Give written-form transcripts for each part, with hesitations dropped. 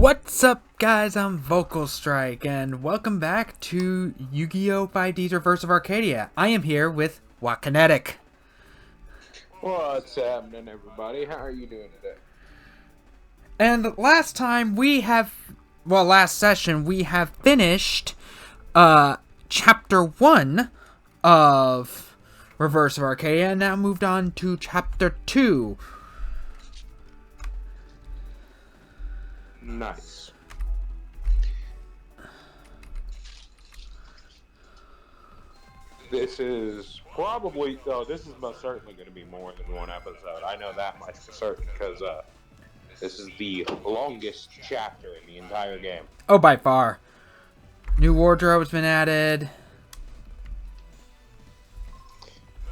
What's up, guys? I'm Vocal Strike, and welcome back to Yu-Gi-Oh! 5D's Reverse of Arcadia. I am here with Wakinetic. What's happening, everybody? How are you doing today? And last session, we have finished, Chapter 1 of Reverse of Arcadia, and now moved on to Chapter 2. Nice. This is most certainly going to be more than one episode. I know that much for certain because this is the longest chapter in the entire game. Oh, by far. New wardrobe has been added.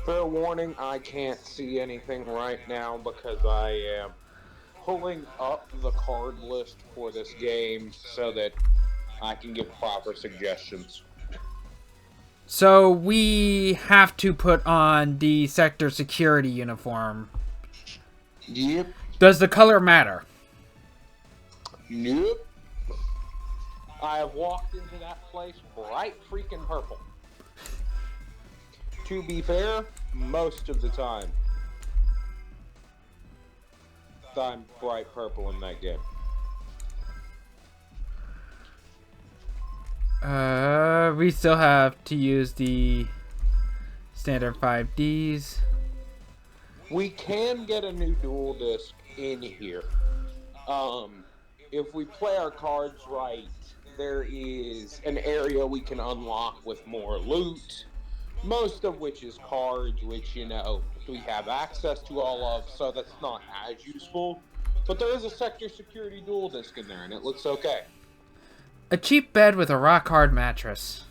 Fair warning, I can't see anything right now because I am pulling up the card list for this game so that I can give proper suggestions. So we have to put on the sector security uniform. Yep. Does the color matter? Nope. I have walked into that place bright freaking purple. To be fair, most of the time, I'm bright purple in that game. We still have to use the standard 5D's. We can get a new dual disc in here. If we play our cards right, there is an area we can unlock with more loot, most of which is cards, which, we have access to all of, so that's not as useful. But there is a sector security dual disc in there, and it looks okay. A cheap bed with a rock-hard mattress.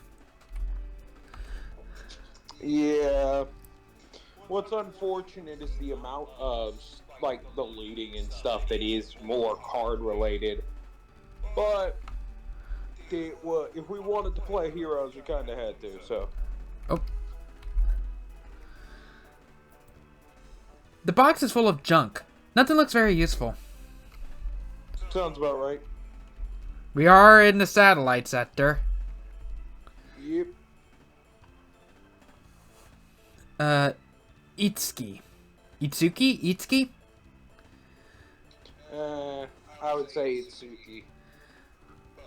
Yeah. What's unfortunate is the amount of, the looting and stuff that is more card-related. But, if we wanted to play heroes, we kind of had to, so. Oh. The box is full of junk. Nothing looks very useful. Sounds about right. We are in the satellite sector. Yep. Itsuki. Itsuki? I would say Itsuki.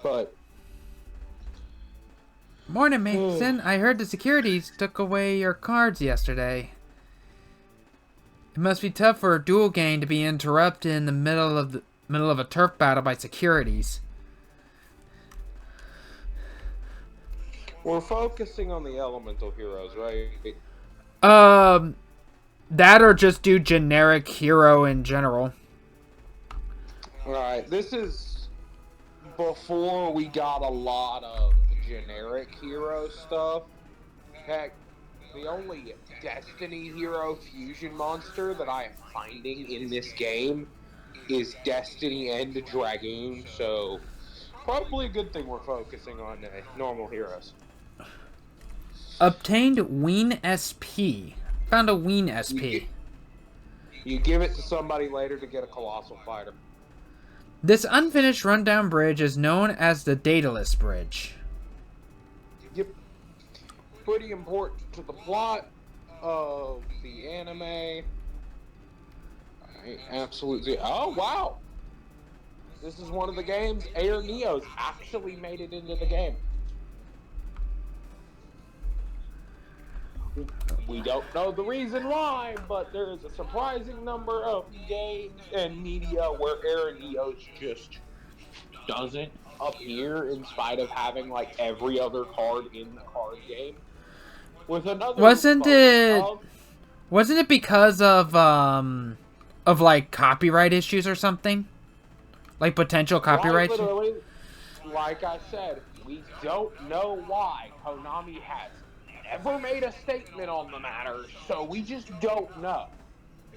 But. Morning, Mason. I heard the securities took away your cards yesterday. It must be tough for a duel game to be interrupted in the middle of a turf battle by securities. We're focusing on the elemental heroes, right? That or just do generic hero in general. Alright, this is before we got a lot of generic hero stuff. Heck, the only Destiny hero fusion monster that I am finding in this game is Destiny and Dragoon, so probably a good thing we're focusing on normal heroes. Obtained Ween SP. Found a Ween SP. You give it to somebody later to get a Colossal Fighter. This unfinished rundown bridge is known as the Daedalus Bridge. Yep. Pretty important to the plot of the anime. Absolutely. Oh, wow. This is one of the games. Air Neos actually made it into the game. We don't know the reason why, but there is a surprising number of games and media where Air Neos just doesn't appear in spite of having every other card in the card game. With another Wasn't it because of copyright issues or something? Like potential copyright issues? Literally, like I said, we don't know why Konami has never made a statement on the matter, so we just don't know.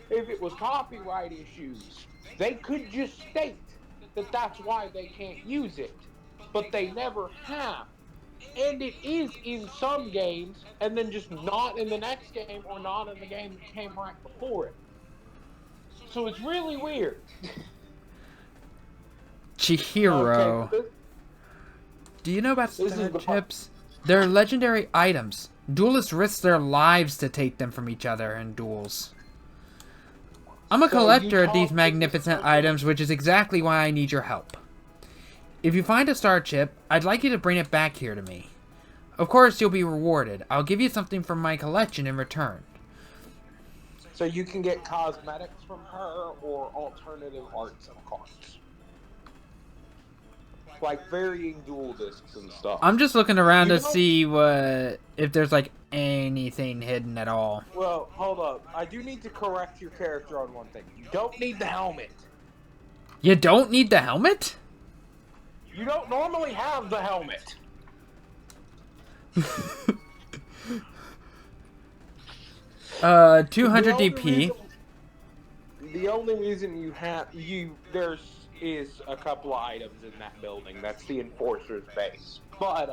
If it was copyright issues, they could just state that that's why they can't use it, but they never have. And it is in some games, and then just not in the next game, or not in the game that came right before it. So it's really weird. Chihiro. Okay, Do you know about This is star the part- chips? They're legendary items. Duelists risk their lives to take them from each other in duels. I'm a So you collector of talk these to magnificent this items, which is exactly why I need your help. If you find a star chip, I'd like you to bring it back here to me. Of course, you'll be rewarded. I'll give you something from my collection in return. So you can get cosmetics from her or alternative arts and cards. Like varying dual discs and stuff. I'm just looking around You to know- see if there's like anything hidden at all. Well, hold up. I do need to correct your character on one thing. You don't need the helmet. You don't need the helmet? You don't normally have the helmet. 200 DP. The only reason there's is a couple of items in that building. That's the enforcer's base. But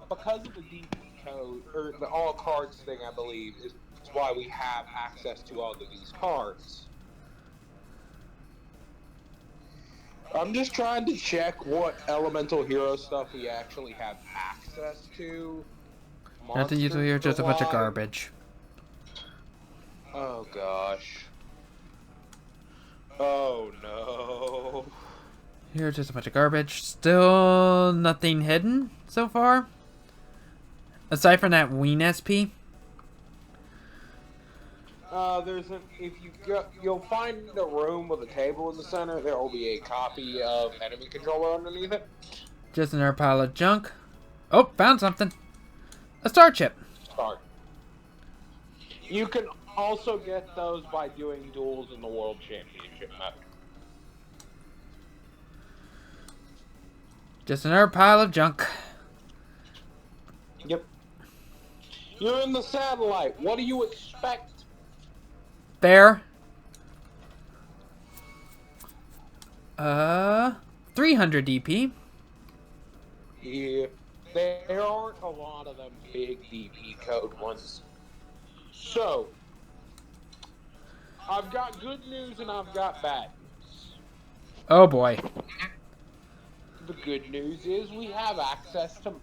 because of the DP code or the all cards thing, I believe is why we have access to all of these cards. I'm just trying to check what elemental hero stuff we actually have access to. Nothing useful here, just a bunch of Monster-wise. garbage. Oh gosh. Oh no. Here's just a bunch of garbage. Still nothing hidden so far. Aside from that Ween SP. You'll find a room with a table in the center. There will be a copy of enemy controller underneath it. Just another pile of junk. Oh, found something. A star chip. Start. You can also get those by doing duels in the World Championship mode. Just another pile of junk. Yep. You're in the satellite. What do you expect? Fair. 300 DP. Yeah. There aren't a lot of them big DP code ones. So, I've got good news and I've got bad news. Oh boy. The good news is we have access to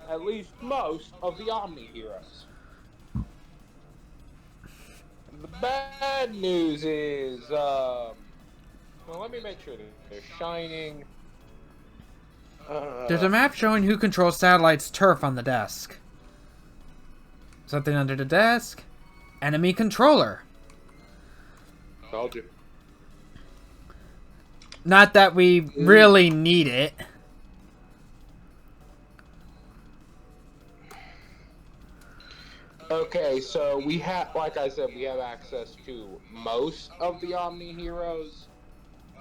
at least most of the Omni heroes. The bad news is, well, let me make sure that they're shining. There's a map showing who controls satellite's turf on the desk. Something under the desk. Enemy controller. Told you. Not that we really need it. Okay, so we have, like I said, we have access to most of the Omni heroes.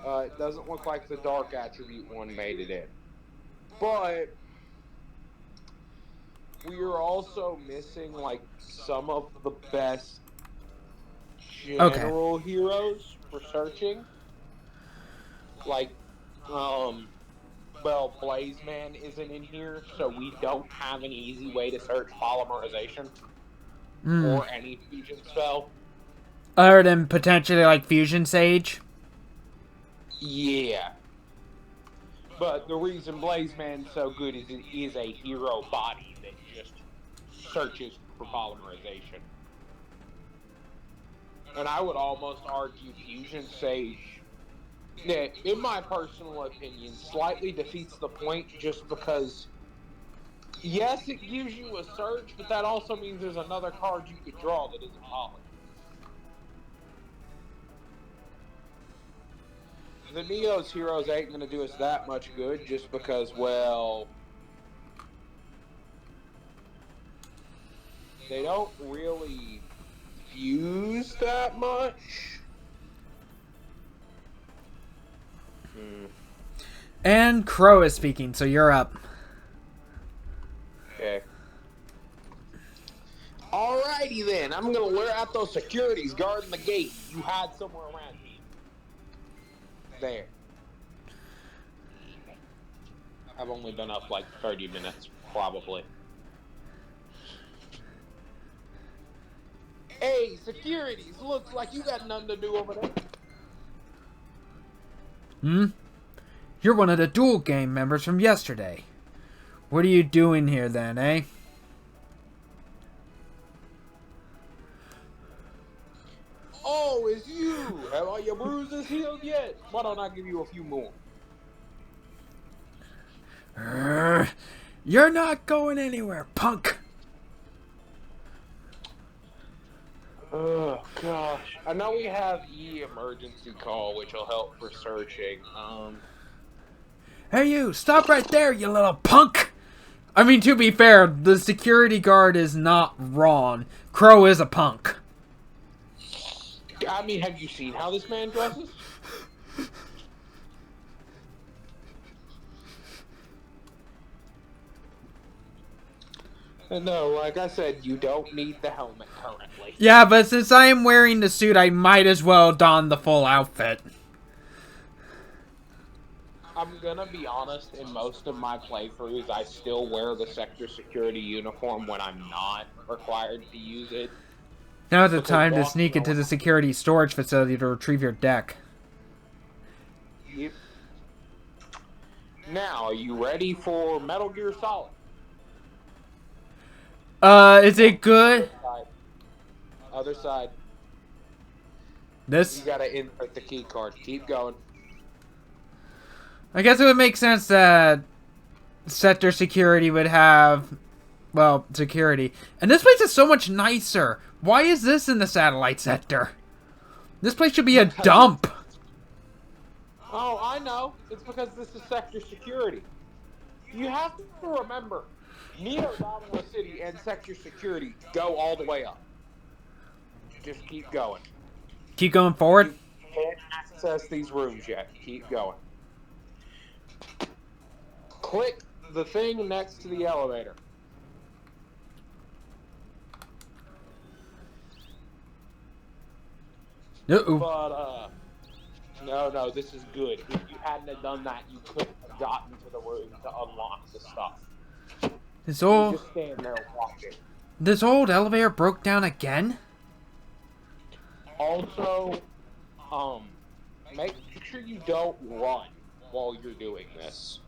It doesn't look like the Dark Attribute one made it in. But we are also missing, like, some of the best general heroes for searching. Like, well, Blazeman isn't in here, so we don't have an easy way to search polymerization or any fusion spell. Other than potentially like Fusion Sage. Yeah. But the reason Blazeman's so good is it is a hero body that just searches for polymerization. And I would almost argue Fusion Sage, in my personal opinion, slightly defeats the point just because, yes, it gives you a search, but that also means there's another card you could draw that isn't poly. The Neo's heroes ain't going to do us that much good just because, well, they don't really fuse that much. And Crow is speaking, so you're up. Okay. Alrighty then, I'm going to wear out those securities guarding the gate you hide somewhere around here. There. I've only been up like 30 minutes, probably. Hey, securities, looks like you got nothing to do over there. Hmm? You're one of the duel game members from yesterday. What are you doing here then, eh? Oh, it's you! Have all your bruises healed yet? Why don't I give you a few more? You're not going anywhere, punk! Oh, gosh. I know we have emergency call, which will help for searching. Hey you, stop right there, you little punk! I mean, to be fair, the security guard is not wrong. Crow is a punk. I mean, have you seen how this man dresses? No, like I said, you don't need the helmet currently. Yeah, but since I am wearing the suit, I might as well don the full outfit. I'm gonna be honest, in most of my playthroughs, I still wear the sector security uniform when I'm not required to use it. Now's the time to sneak into the security storage facility to retrieve your deck. Yep. Now, are you ready for Metal Gear Solid? Is it good? Other side. This? You gotta input the key card. Keep going. I guess it would make sense that sector security would have, well, security. And this place is so much nicer. Why is this in the satellite sector? This place should be a dump. Oh, I know. It's because this is sector security. You have to remember, Neo Domino City and sector security go all the way up. Just keep going. Keep going forward? You can't access these rooms yet. Keep going. Click the thing next to the elevator. Uh-oh. But, no, this is good. If you hadn't have done that, you couldn't have gotten to the room to unlock the stuff. This You old, just stand there watching. this old elevator broke down again? Also, make sure you don't run while you're doing this.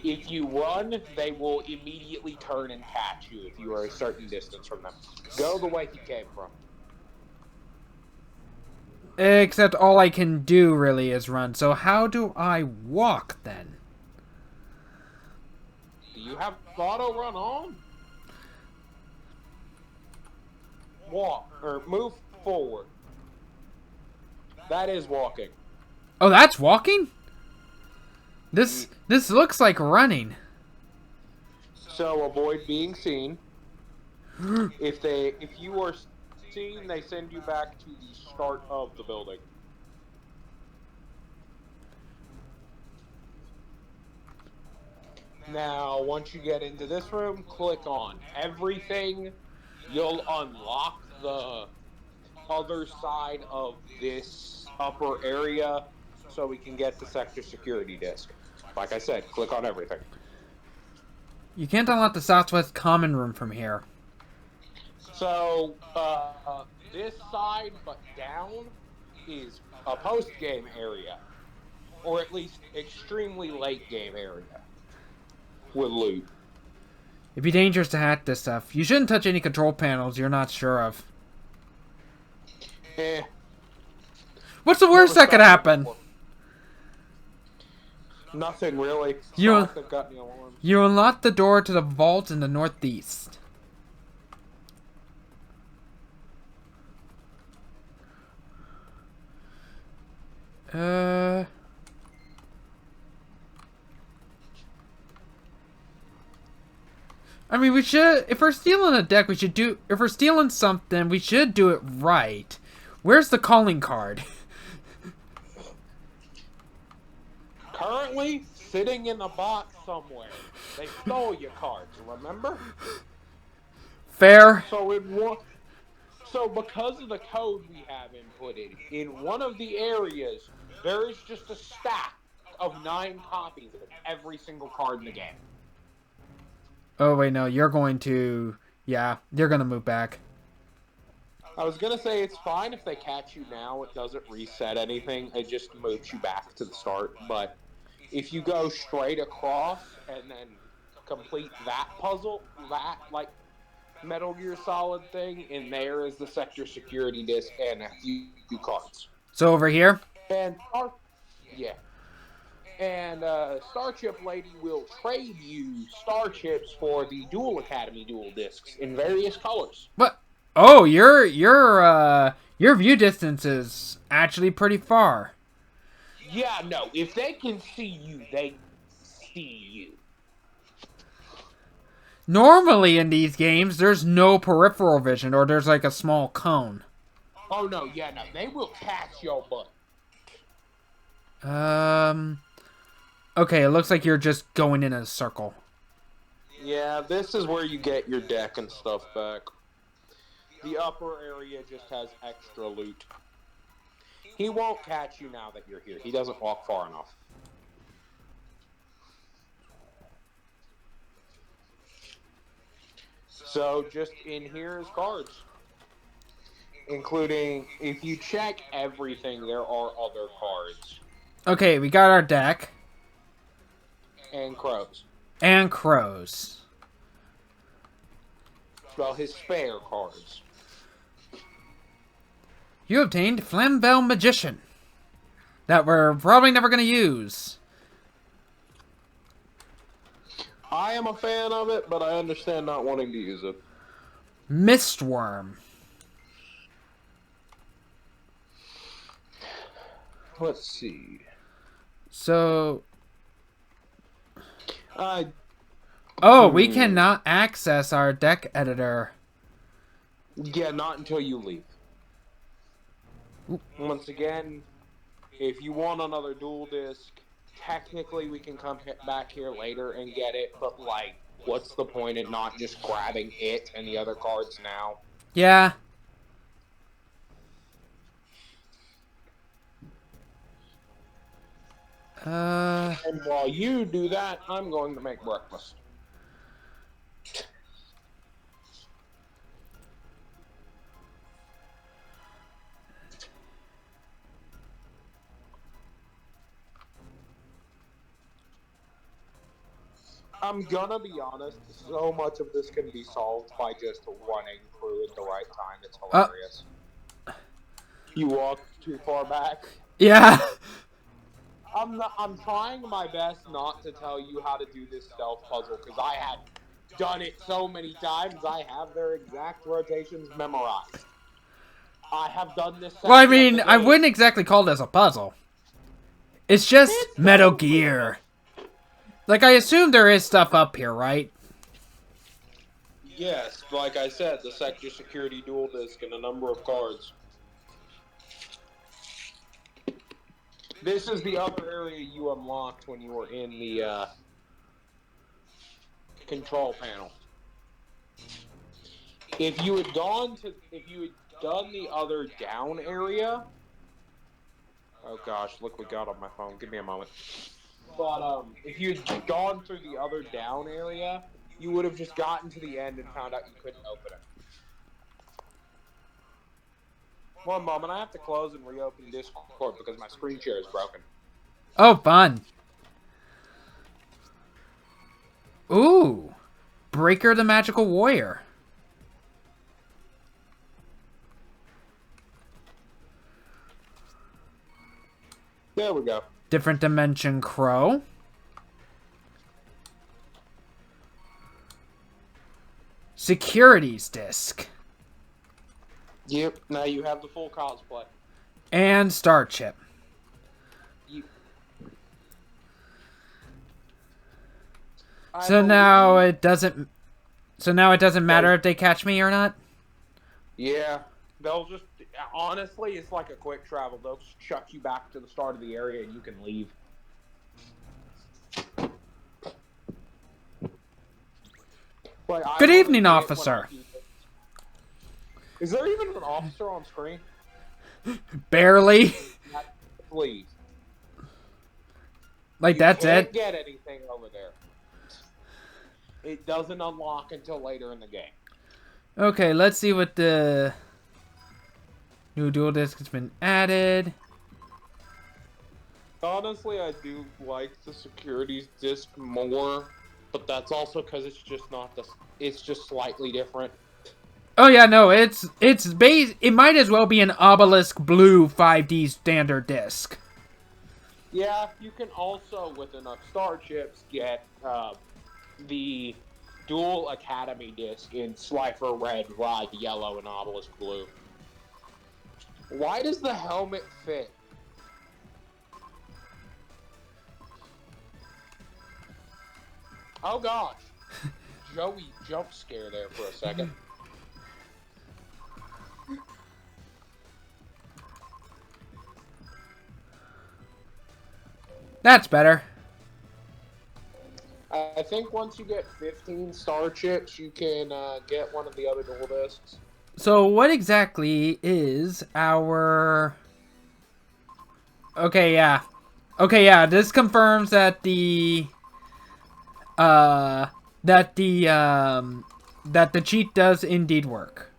If you run, they will immediately turn and catch you if you are a certain distance from them. Go the way you came from. Except all I can do really is run. So how do I walk then? Do you have auto run on? Walk, or move forward. That is walking. Oh, that's walking? This looks like running. So avoid being seen. If you are seen, they send you back to the start of the building. Now, once you get into this room, click on everything. You'll unlock the other side of this upper area so we can get the sector security disk. Like I said, click on everything. You can't unlock the Southwest Common Room from here. So, this side, but down, is a post-game area. Or at least extremely late-game area. With loot. It'd be dangerous to hack this stuff. You shouldn't touch any control panels you're not sure of. What's the worst that could happen? Nothing, really. You unlock the door to the vault in the northeast. I mean, we should, if we're stealing a deck, if we're stealing something, we should do it right. Where's the calling card? Currently, sitting in a box somewhere. They stole your cards, remember? Fair. So because of the code we have inputted, in one of the areas, there is just a stack of 9 copies of every single card in the game. Oh, wait, no, you're going to... Yeah, you're going to move back. I was gonna say it's fine if they catch you now. It doesn't reset anything. It just moves you back to the start. But if you go straight across and then complete that puzzle, that like Metal Gear Solid thing, in there is the sector security disc and a few cards. So over here? And yeah. And Starship Lady will trade you Starships for the Dual Academy dual discs in various colors. What? Oh, your view distance is actually pretty far. Yeah, no. If they can see you, they see you. Normally in these games, there's no peripheral vision, or there's like a small cone. Oh no, yeah, no. They will catch your butt. Okay, it looks like you're just going in a circle. Yeah, this is where you get your deck and stuff back. The upper area just has extra loot. He won't catch you now that you're here. He doesn't walk far enough. So just in here is cards. Including, if you check everything, there are other cards. Okay, we got our deck. And crows. And crows. Well, his spare cards. You obtained Flamvel Magician. That we're probably never going to use. I am a fan of it, but I understand not wanting to use it. Mistworm. Let's see. So... Oh, we Hmm. cannot access our deck editor. Yeah, not until you leave. Oop. Once again, if you want another dual disc, technically we can come back here later and get it, but like, what's the point in not just grabbing it and the other cards now? Yeah. And while you do that, I'm going to make breakfast. I'm gonna be honest, so much of this can be solved by just running through at the right time. It's hilarious. You walk too far back. Yeah. I'm trying my best not to tell you how to do this stealth puzzle, because I have done it so many times, I have their exact rotations memorized. I have done this. Well, I mean, I wouldn't exactly call this a puzzle. It's just Metal Gear. Like, I assume there is stuff up here, right? Yes, like I said, the sector security dual disc and a number of cards. This is the other area you unlocked when you were in the control panel. If you had done the other down area. Oh gosh, look what we got on my phone. Give me a moment. But if you had gone through the other down area, you would have just gotten to the end and found out you couldn't open it. One moment, I have to close and reopen Discord because my screen share is broken. Oh, fun. Ooh. Breaker the Magical Warrior. There we go. Different Dimension Crow. Securities Disc. Yep, now you have the full cosplay. And Star Chip. So now it doesn't matter if they catch me or not? Yeah, they'll just, honestly, it's like a quick travel. They'll just chuck you back to the start of the area and you can leave. Good evening, officer. Is there even an officer on screen? Barely. Please. Like, that's it. You can't it? get anything over there. It doesn't unlock until later in the game. Okay, let's see what the... New dual disc has been added. Honestly, I do like the securities disc more, but that's also because it's just not the. It's just slightly different. Oh yeah, no, it's base. It might as well be an obelisk blue 5D standard disc. Yeah, you can also, with enough star chips, get the dual Academy disc in Slifer Red, Rod Yellow, and Obelisk Blue. Why does the helmet fit? Oh gosh. Joey jump scare there for a second. That's better. I think once you get 15 star chips, you can get one of the other dual discs. So what exactly is our... Okay, yeah. Okay, yeah, this confirms that the... that the cheat does indeed work.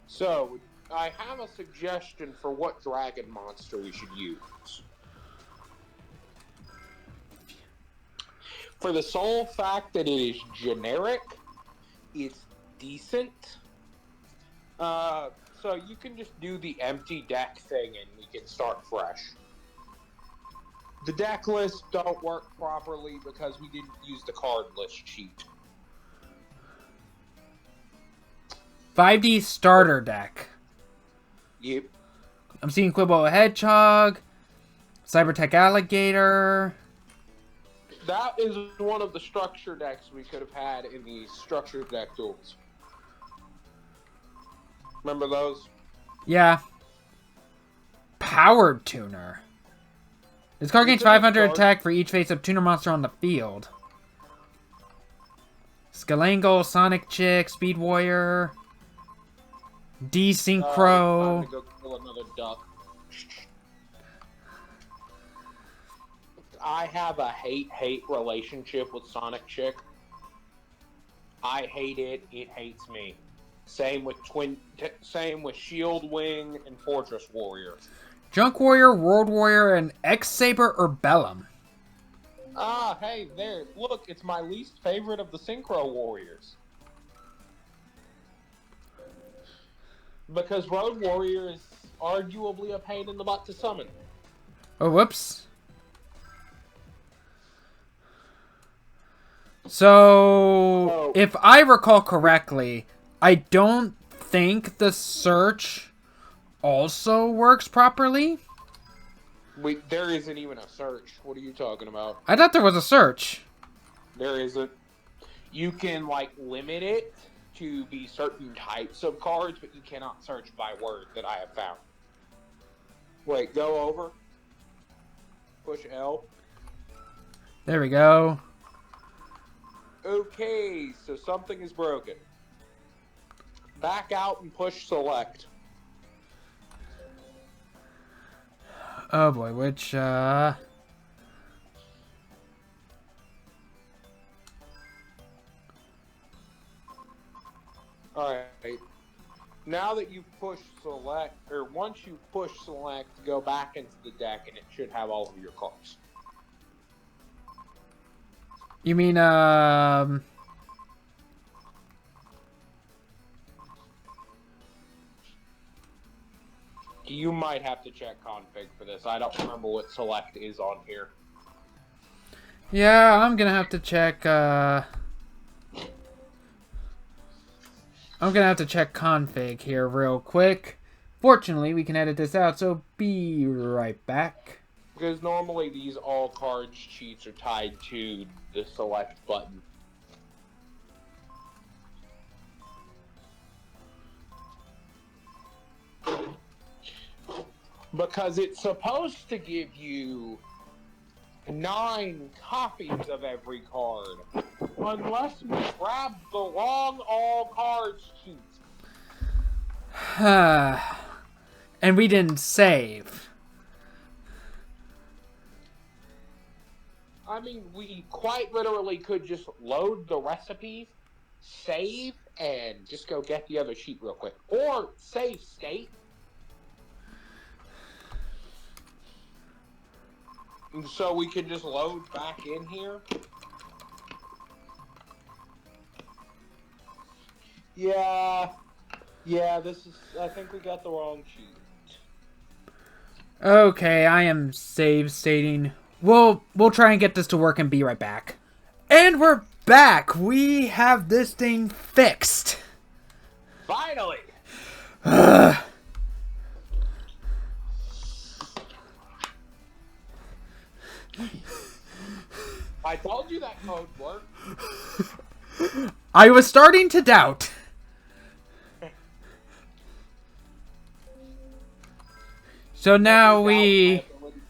So, I have a suggestion for what dragon monster we should use. For the sole fact that it is generic, it's decent. So you can just do the empty deck thing and we can start fresh. The deck lists don't work properly because we didn't use the card list cheat. 5D starter deck. Yep. I'm seeing Quibble Hedgehog, Cybertech Alligator. That is one of the structure decks we could have had in the structure deck duels. Remember those? Yeah. Powered Tuner. This card gains 500 attack for each face-up tuner monster on the field. Skalangle, Sonic Chick, Speed Warrior, Desynchro. Time to go kill another duck. I have a hate-hate relationship with Sonic Chick. I hate it. It hates me. Same with Shield Wing and Fortress Warrior. Junk Warrior, World Warrior, and X-Saber or Bellum. Ah, hey, there. Look, it's my least favorite of the Synchro Warriors. Because Road Warrior is arguably a pain in the butt to summon. Oh, whoops. So, if I recall correctly, I don't think the search also works properly. Wait, there isn't even a search. What are you talking about? I thought there was a search. There isn't. You can, like, limit it to be certain types of cards, but you cannot search by word that I have found. Wait, go over. Push L. There we go. Okay, so something is broken. Back out and push select. Oh boy, which, Alright. Now that you've pushed select, or once you push select, go back into the deck and it should have all of your cards. You mean, You might have to check config for this. I don't remember what select is on here. Yeah, I'm gonna have to check, I'm gonna have to check config here real quick. Fortunately, we can edit this out, so be right back. Because normally these all cards cheats are tied to the select button. Because it's supposed to give you 9 copies of every card. Unless we grab the wrong all cards cheat. And we didn't save. I mean, we quite literally could just load the recipes, save, and just go get the other sheet real quick. Or save state, So we can just load back in here? Yeah, I think we got the wrong sheet. Okay, I am save stating. We'll try and get this to work and be right back. And we're back. We have this thing fixed. Finally! I told you that code worked. I was starting to doubt. So now we...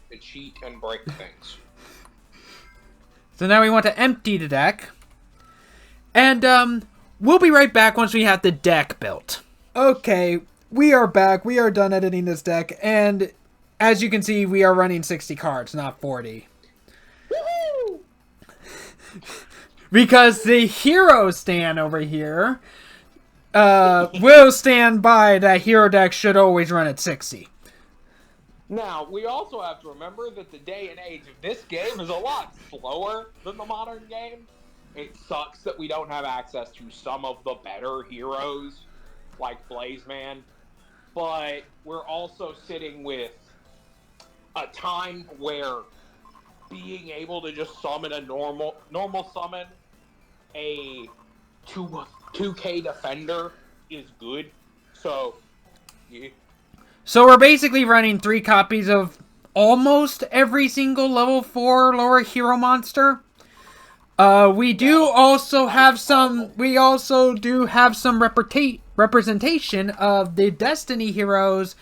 to cheat and break things. So now we want to empty the deck. And, we'll be right back once we have the deck built. Okay, we are back. We are done editing this deck. And, as you can see, we are running 60 cards, not 40. Woohoo! Because the hero stand over here will stand by that hero deck should always run at 60. Now, we also have to remember that the day and age of this game is a lot slower than the modern game. It sucks that we don't have access to some of the better heroes, like Blazeman. But we're also sitting with a time where being able to just summon a normal summon a 2K defender is good. So, yeah. So we're basically running 3 copies of almost every single level 4 lower hero monster. We do also have some representation of the Destiny heroes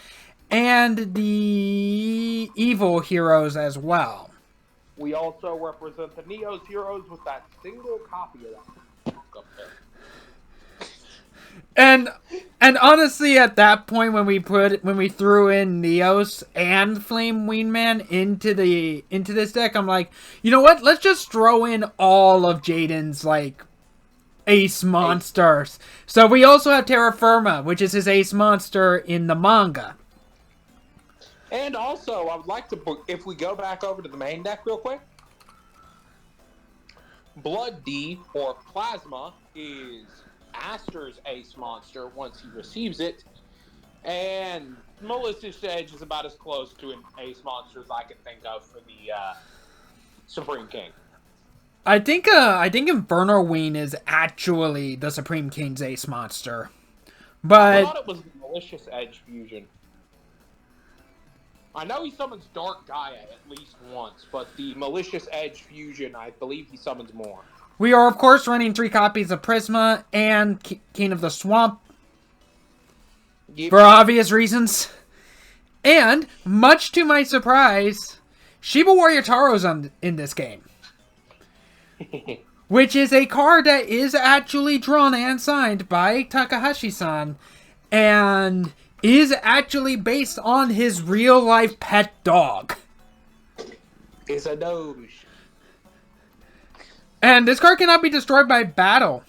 and the evil heroes as well. We also represent the Neo's heroes with that single copy of that up there. And honestly, at that point, when we threw in Neos and Flame Wingman into this deck, I'm like, you know what? Let's just throw in all of Jaden's like ace monsters. So we also have Terra Firma, which is his ace monster in the manga. And also, I would like to, if we go back over to the main deck real quick, Blood D, or Plasma, is Aster's ace monster once he receives it, and Malicious Edge is about as close to an ace monster as I can think of for the Supreme King. I think Inferno Wing is actually the Supreme King's ace monster, but I thought it was the Malicious Edge fusion. I know he summons Dark Gaia at least once, but the Malicious Edge fusion, I believe he summons more. We are, of course, running 3 copies of Prisma and King of the Swamp. Yep. For obvious reasons. And, much to my surprise, Shiba Warrior Taro's in this game. Which is a card that is actually drawn and signed by Takahashi-san. And is actually based on his real-life pet dog. It's a Doge. And this card cannot be destroyed by battle.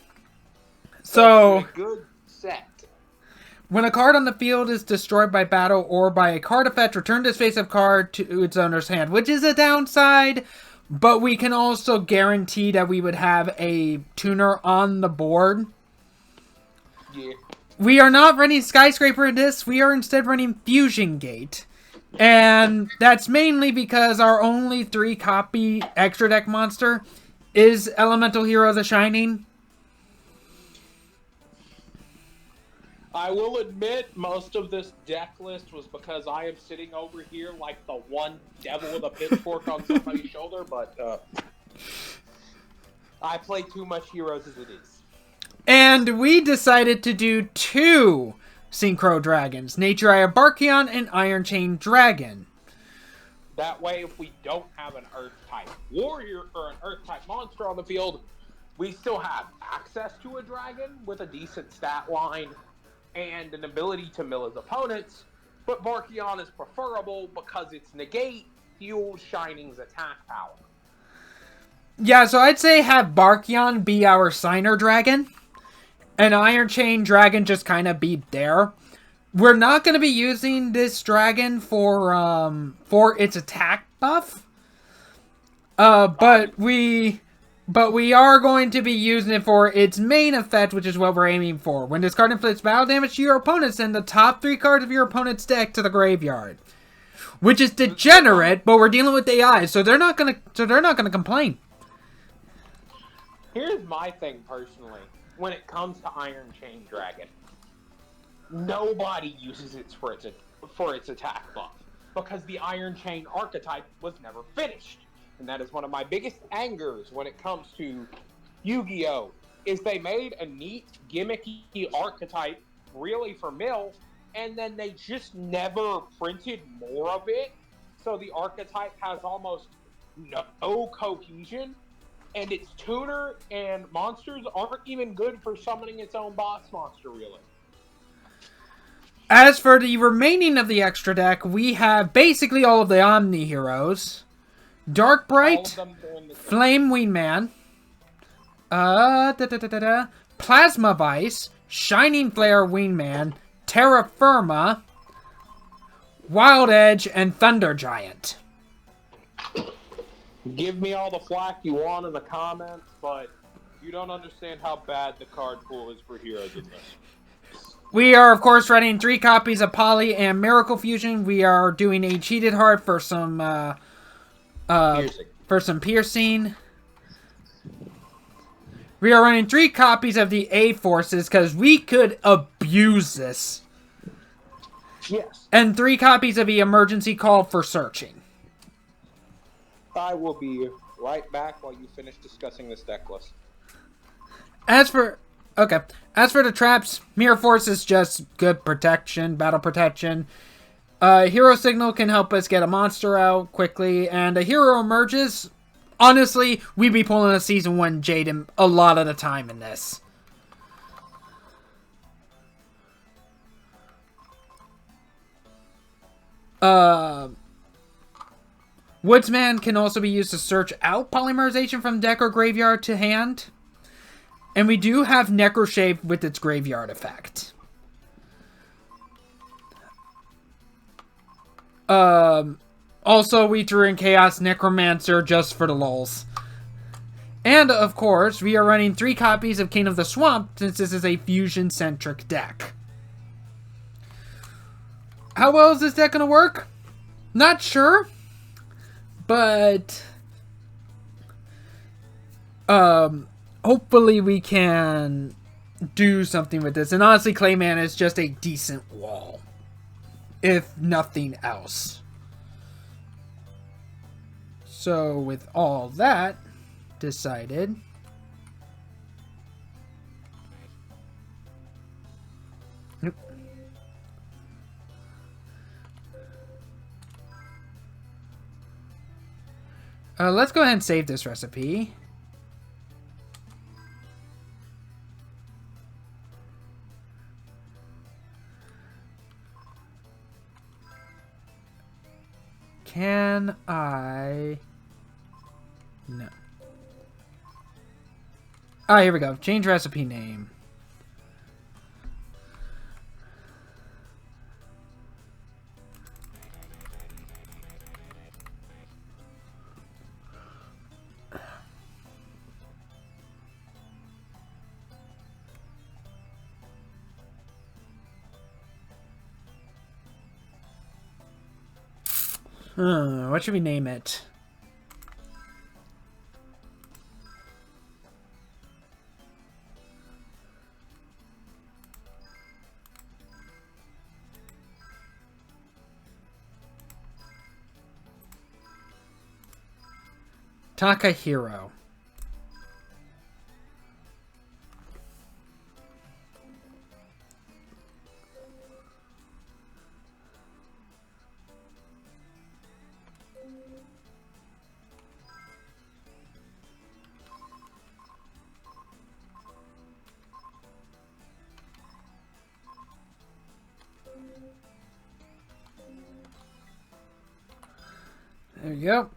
So, a good set. When a card on the field is destroyed by battle or by a card effect, return this face-up card to its owner's hand, which is a downside, but we can also guarantee that we would have a tuner on the board. Yeah. We are not running Skyscraper in this, we are instead running Fusion Gate. And that's mainly because our only 3-copy extra deck monster is Elemental Hero the Shining. I will admit most of this deck list was because I am sitting over here like the one devil with a pitchfork on somebody's shoulder, but I play too much heroes as it is. And we decided to do 2 Synchro Dragons, Nature Eye of Barkion and Iron Chain Dragon. That way, if we don't have an Earth-type warrior or an Earth-type monster on the field, we still have access to a dragon with a decent stat line and an ability to mill his opponents, but Barkion is preferable because its negate fuels Shining's attack power. Yeah, so I'd say have Barkion be our Signer Dragon, and Iron Chain Dragon just kind of be there. We're not going to be using this dragon for its attack buff, But we are going to be using it for its main effect, which is what we're aiming for. When this card inflicts battle damage to your opponent, send the top 3 cards of your opponent's deck to the graveyard. Which is degenerate, but we're dealing with AI, so they're not gonna complain. Here's my thing personally. When it comes to Iron Chain Dragon, nobody uses it for its attack buff because the Iron Chain archetype was never finished, and that is one of my biggest angers when it comes to Yu-Gi-Oh! Is they made a neat gimmicky archetype really for Mill, and then they just never printed more of it, so the archetype has almost no cohesion, and its tuner and monsters aren't even good for summoning its own boss monster, really. As for the remaining of the extra deck, we have basically all of the Omni heroes. Dark Bright, Flame Wingman, Plasma Vice, Shining Flare Wingman, Terra Firma, Wild Edge, and Thunder Giant. Give me all the flack you want in the comments, but you don't understand how bad the card pool is for heroes in this. We are, of course, running 3 copies of Poly and Miracle Fusion. We are doing a Cheated Heart for some piercing. We are running 3 copies of the A-Forces because we could abuse this. Yes. And 3 copies of the Emergency Call for searching. I will be right back while you finish discussing this deck list. As for the traps, Mirror Force is just good protection, battle protection. Hero Signal can help us get a monster out quickly, and a hero emerges. Honestly, we'd be pulling a Season 1 Jaden a lot of the time in this. Woodsman can also be used to search out polymerization from deck or graveyard to hand. And we do have Necroshave with its graveyard effect. Also, we threw in Chaos Necromancer just for the lulz. And, of course, we are running 3 copies of King of the Swamp since this is a fusion-centric deck. How well is this deck going to work? Not sure. But hopefully we can do something with this. And honestly, Clayman is just a decent wall, if nothing else. So with all that decided, let's go ahead and save this recipe. Can I... No. Ah, here we go. Change recipe name. What should we name it? Takahiro. There you go.